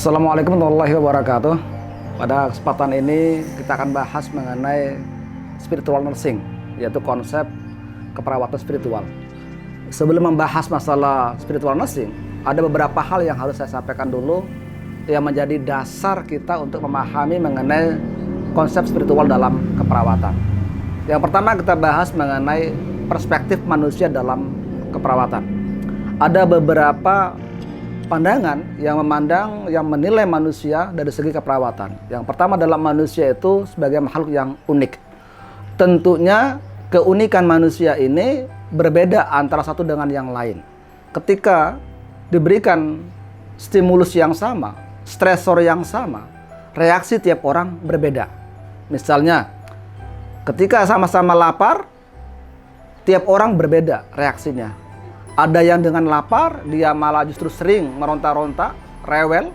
Assalamualaikum warahmatullahi wabarakatuh. Pada kesempatan ini kita akan bahas mengenai spiritual nursing, yaitu konsep keperawatan spiritual. Sebelum membahas masalah spiritual nursing, ada beberapa hal yang harus saya sampaikan dulu yang menjadi dasar kita untuk memahami mengenai konsep spiritual dalam keperawatan. Yang pertama kita bahas mengenai perspektif manusia dalam keperawatan. Ada beberapa pandangan yang menilai manusia dari segi keperawatan. Yang pertama adalah manusia itu sebagai makhluk yang unik. Tentunya keunikan manusia ini berbeda antara satu dengan yang lain. Ketika diberikan stimulus yang sama, stresor yang sama, reaksi tiap orang berbeda. Misalnya, ketika sama-sama lapar, tiap orang berbeda reaksinya. Ada yang dengan lapar, dia malah justru sering meronta-ronta, rewel.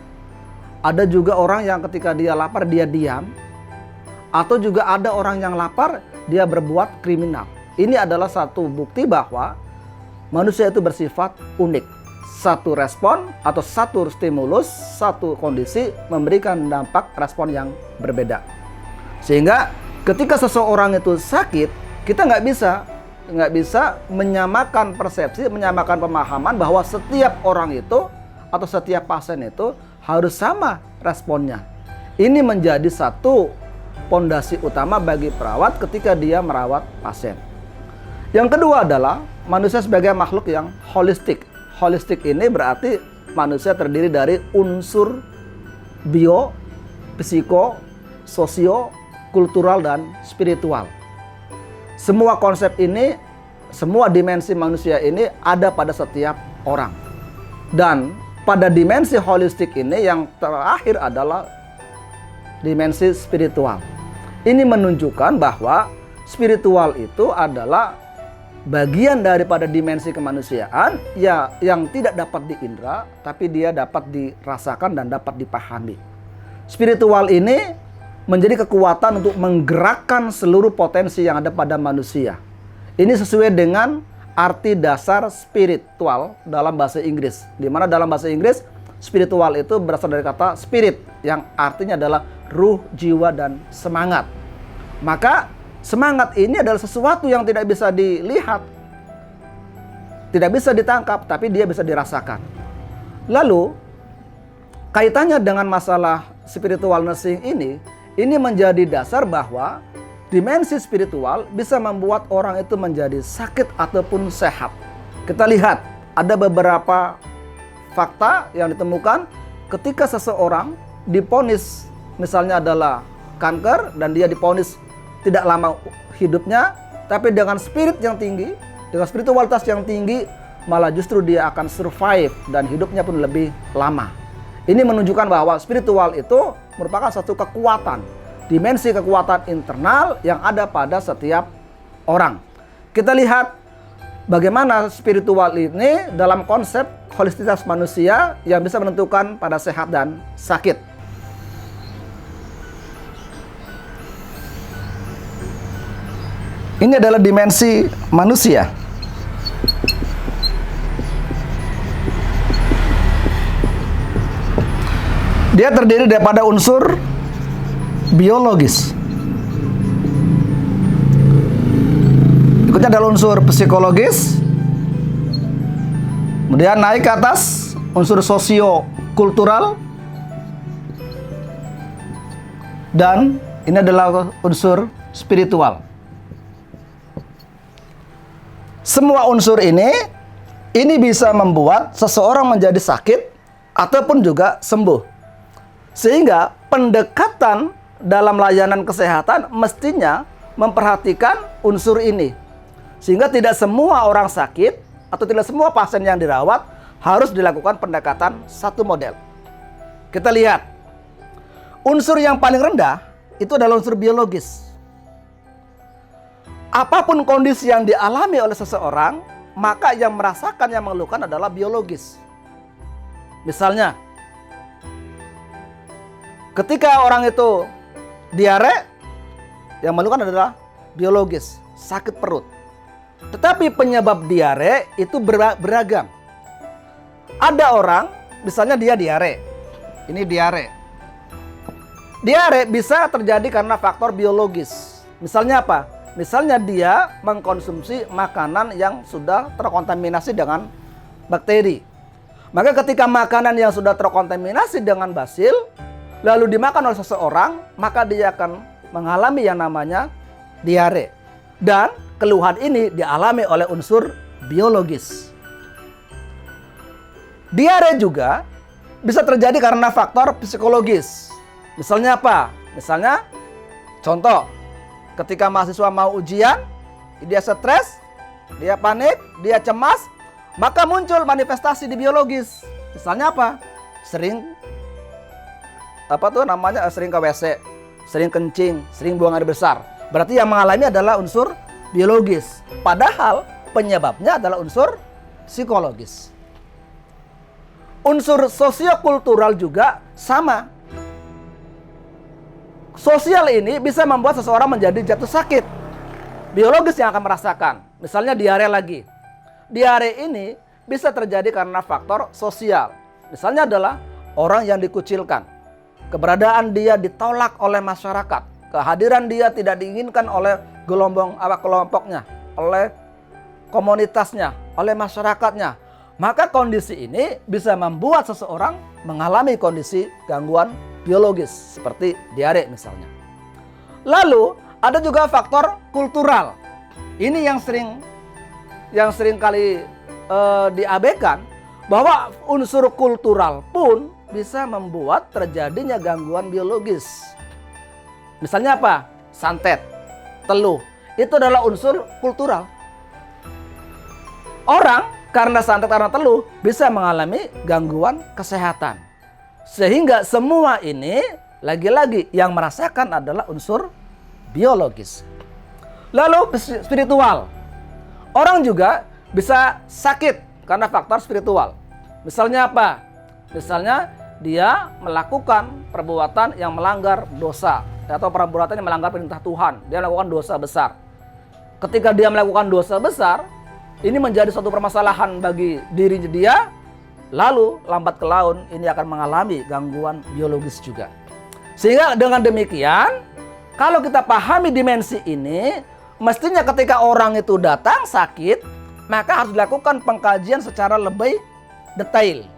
Ada juga orang yang ketika dia lapar, dia diam. Atau juga ada orang yang lapar, dia berbuat kriminal. Ini adalah satu bukti bahwa manusia itu bersifat unik. Satu respon atau satu stimulus, satu kondisi memberikan dampak respon yang berbeda. Sehingga ketika seseorang itu sakit, kita nggak bisa menyamakan persepsi, menyamakan pemahaman bahwa setiap orang itu atau setiap pasien itu harus sama responnya. Ini menjadi satu pondasi utama bagi perawat ketika dia merawat pasien. Yang kedua adalah manusia sebagai makhluk yang holistik. Holistik ini berarti manusia terdiri dari unsur bio, psiko, sosio, kultural, dan spiritual. Semua konsep ini, semua dimensi manusia ini ada pada setiap orang. Dan pada dimensi holistik ini yang terakhir adalah dimensi spiritual. Ini menunjukkan bahwa spiritual itu adalah bagian daripada dimensi kemanusiaan yang tidak dapat diindra, tapi dia dapat dirasakan dan dapat dipahami. Spiritual ini menjadi kekuatan untuk menggerakkan seluruh potensi yang ada pada manusia. Ini sesuai dengan arti dasar spiritual dalam bahasa Inggris. Di mana dalam bahasa Inggris, spiritual itu berasal dari kata spirit, yang artinya adalah ruh, jiwa, dan semangat. Maka semangat ini adalah sesuatu yang tidak bisa dilihat, tidak bisa ditangkap, tapi dia bisa dirasakan. Lalu, kaitannya dengan masalah spiritual nursing ini menjadi dasar bahwa dimensi spiritual bisa membuat orang itu menjadi sakit ataupun sehat. Kita lihat, ada beberapa fakta yang ditemukan ketika seseorang diponis misalnya adalah kanker dan dia diponis tidak lama hidupnya, tapi dengan spirit yang tinggi, dengan spiritualitas yang tinggi, malah justru dia akan survive dan hidupnya pun lebih lama. Ini menunjukkan bahwa spiritual itu merupakan satu kekuatan, dimensi kekuatan internal yang ada pada setiap orang. Kita lihat bagaimana spiritual ini dalam konsep holistitas manusia yang bisa menentukan pada sehat dan sakit. Ini adalah dimensi manusia. Dia terdiri daripada unsur biologis. Berikutnya adalah unsur psikologis. Kemudian naik ke atas unsur sosio-kultural. Dan ini adalah unsur spiritual. Semua unsur ini bisa membuat seseorang menjadi sakit ataupun juga sembuh. Sehingga pendekatan dalam layanan kesehatan mestinya memperhatikan unsur ini. Sehingga tidak semua orang sakit atau tidak semua pasien yang dirawat harus dilakukan pendekatan satu model. Kita lihat, unsur yang paling rendah itu adalah unsur biologis. Apapun kondisi yang dialami oleh seseorang, maka yang merasakan, yang mengeluhkan adalah biologis. Misalnya, ketika orang itu diare, yang mengeluhkan adalah biologis, sakit perut. Tetapi penyebab diare itu beragam. Ada orang, misalnya dia diare, Ini diare. Diare bisa terjadi karena faktor biologis. Misalnya apa? Misalnya dia mengkonsumsi makanan yang sudah terkontaminasi dengan bakteri. Maka ketika makanan yang sudah terkontaminasi dengan basil lalu dimakan oleh seseorang, maka dia akan mengalami yang namanya diare. Dan keluhan ini dialami oleh unsur biologis. Diare juga bisa terjadi karena faktor psikologis. Misalnya apa? Misalnya contoh, ketika mahasiswa mau ujian, dia stres, dia panik, dia cemas, maka muncul manifestasi di biologis. Misalnya apa? Sering sering ke WC, sering kencing, sering buang air besar. Berarti yang mengalami adalah unsur biologis. Padahal penyebabnya adalah unsur psikologis. Unsur sosiokultural juga sama. Sosial ini bisa membuat seseorang menjadi jatuh sakit. Biologis yang akan merasakan. Misalnya diare lagi. Diare ini bisa terjadi karena faktor sosial. Misalnya adalah orang yang dikucilkan. Keberadaan dia ditolak oleh masyarakat. Kehadiran dia tidak diinginkan oleh kelompoknya, oleh komunitasnya, oleh masyarakatnya. Maka kondisi ini bisa membuat seseorang mengalami kondisi gangguan biologis seperti diare misalnya. Lalu ada juga faktor kultural. Ini yang sering kali diabaikan, bahwa unsur kultural pun bisa membuat terjadinya gangguan biologis. Misalnya apa? Santet, teluh, itu adalah unsur kultural. Orang karena santet, karena teluh bisa mengalami gangguan kesehatan. Sehingga semua ini lagi-lagi yang merasakan adalah unsur biologis. Lalu spiritual. Orang juga bisa sakit karena faktor spiritual. Misalnya apa? Misalnya dia melakukan perbuatan yang melanggar dosa atau perbuatan yang melanggar perintah Tuhan. Dia melakukan dosa besar. Ketika dia melakukan dosa besar, ini menjadi suatu permasalahan bagi diri dia. Lalu lambat ke laun ini akan mengalami gangguan biologis juga. Sehingga dengan demikian, kalau kita pahami dimensi ini, mestinya ketika orang itu datang sakit, maka harus dilakukan pengkajian secara lebih detail.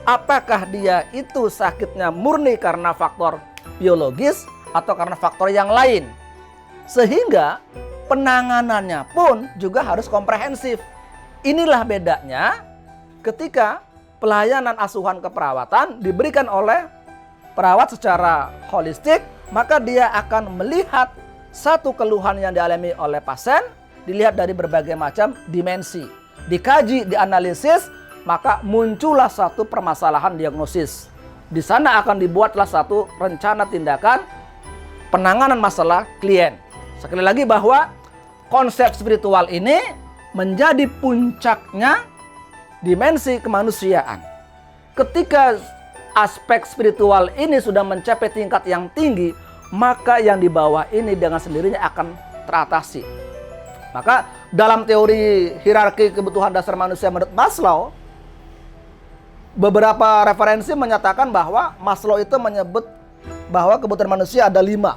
Apakah dia itu sakitnya murni karena faktor biologis atau karena faktor yang lain. Sehingga penanganannya pun juga harus komprehensif. Inilah bedanya ketika pelayanan asuhan keperawatan diberikan oleh perawat secara holistik, maka dia akan melihat satu keluhan yang dialami oleh pasien, dilihat dari berbagai macam dimensi. Dikaji, dianalisis, maka muncullah satu permasalahan diagnosis. Di sana akan dibuatlah satu rencana tindakan penanganan masalah klien. Sekali lagi bahwa konsep spiritual ini menjadi puncaknya dimensi kemanusiaan. Ketika aspek spiritual ini sudah mencapai tingkat yang tinggi, maka yang di bawah ini dengan sendirinya akan teratasi. Maka dalam teori hierarki kebutuhan dasar manusia menurut Maslow, beberapa referensi menyatakan bahwa Maslow itu menyebut bahwa kebutuhan manusia ada 5.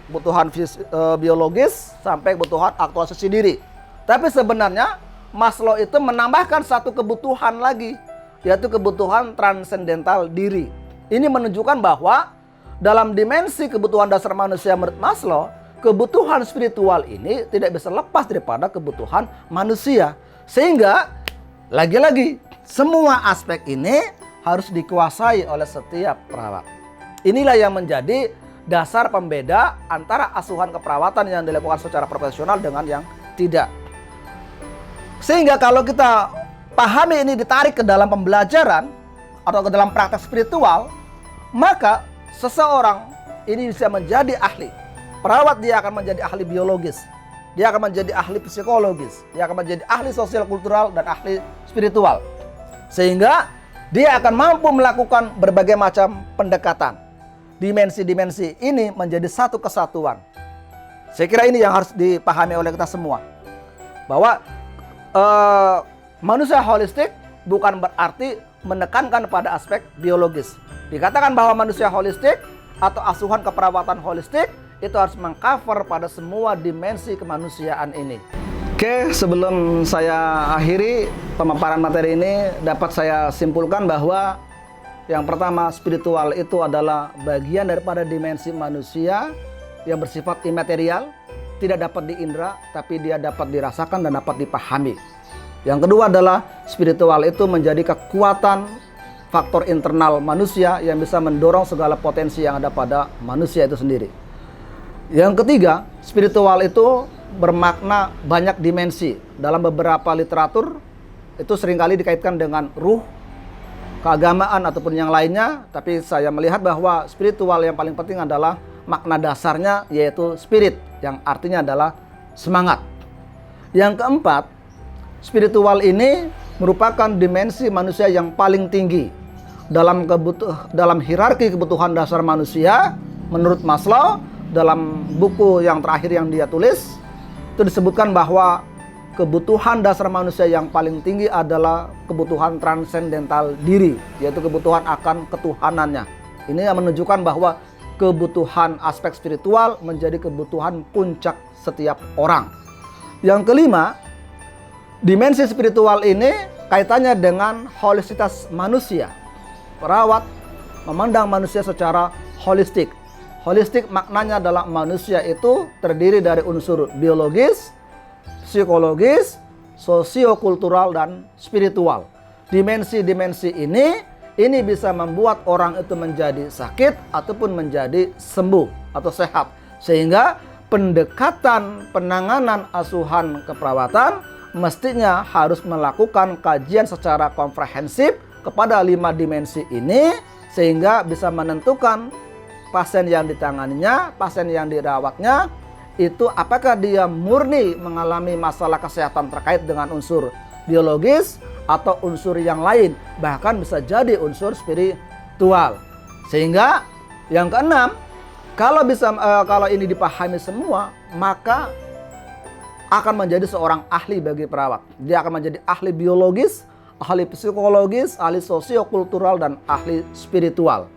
Kebutuhan biologis sampai kebutuhan aktualisasi diri. Tapi sebenarnya Maslow itu menambahkan satu kebutuhan lagi, yaitu kebutuhan transendental diri. Ini menunjukkan bahwa dalam dimensi kebutuhan dasar manusia menurut Maslow, kebutuhan spiritual ini tidak bisa lepas daripada kebutuhan manusia. Sehingga lagi-lagi semua aspek ini harus dikuasai oleh setiap perawat. Inilah yang menjadi dasar pembeda antara asuhan keperawatan yang dilakukan secara profesional dengan yang tidak. Sehingga kalau kita pahami ini ditarik ke dalam pembelajaran atau ke dalam praktek spiritual, maka seseorang ini bisa menjadi ahli. Perawat dia akan menjadi ahli biologis, dia akan menjadi ahli psikologis, dia akan menjadi ahli sosial kultural dan ahli spiritual. Sehingga dia akan mampu melakukan berbagai macam pendekatan. Dimensi-dimensi ini menjadi satu kesatuan. Saya kira ini yang harus dipahami oleh kita semua. Bahwa manusia holistik bukan berarti menekankan pada aspek biologis. Dikatakan bahwa manusia holistik atau asuhan keperawatan holistik itu harus mengcover pada semua dimensi kemanusiaan ini. Oke, sebelum saya akhiri pemaparan materi ini, dapat saya simpulkan bahwa yang pertama, spiritual itu adalah bagian daripada dimensi manusia yang bersifat imaterial, tidak dapat diindra, tapi dia dapat dirasakan dan dapat dipahami. Yang kedua adalah spiritual itu menjadi kekuatan faktor internal manusia yang bisa mendorong segala potensi yang ada pada manusia itu sendiri. Yang ketiga, spiritual itu bermakna banyak dimensi. Dalam beberapa literatur itu seringkali dikaitkan dengan ruh, keagamaan ataupun yang lainnya, tapi saya melihat bahwa spiritual yang paling penting adalah makna dasarnya yaitu spirit, yang artinya adalah semangat. Yang keempat, spiritual ini merupakan dimensi manusia yang paling tinggi dalam hierarki kebutuhan dasar manusia. Menurut Maslow, dalam buku yang terakhir yang dia tulis, itu disebutkan bahwa kebutuhan dasar manusia yang paling tinggi adalah kebutuhan transendental diri, yaitu kebutuhan akan ketuhanannya. Ini yang menunjukkan bahwa kebutuhan aspek spiritual menjadi kebutuhan puncak setiap orang. Yang kelima, dimensi spiritual ini kaitannya dengan holisitas manusia. Perawat memandang manusia secara holistik. Holistik maknanya adalah manusia itu terdiri dari unsur biologis, psikologis, sosiokultural, dan spiritual. Dimensi-dimensi ini bisa membuat orang itu menjadi sakit ataupun menjadi sembuh atau sehat. Sehingga pendekatan penanganan asuhan keperawatan mestinya harus melakukan kajian secara komprehensif kepada 5 dimensi ini, sehingga bisa menentukan pasien yang ditanganinya, pasien yang dirawatnya, itu apakah dia murni mengalami masalah kesehatan terkait dengan unsur biologis atau unsur yang lain, bahkan bisa jadi unsur spiritual. Sehingga yang keenam, kalau ini dipahami semua, maka akan menjadi seorang ahli bagi perawat. Dia akan menjadi ahli biologis, ahli psikologis, ahli sosiokultural, dan ahli spiritual.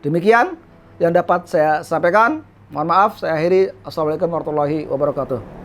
Demikian yang dapat saya sampaikan. Mohon maaf, saya akhiri. Assalamualaikum warahmatullahi wabarakatuh.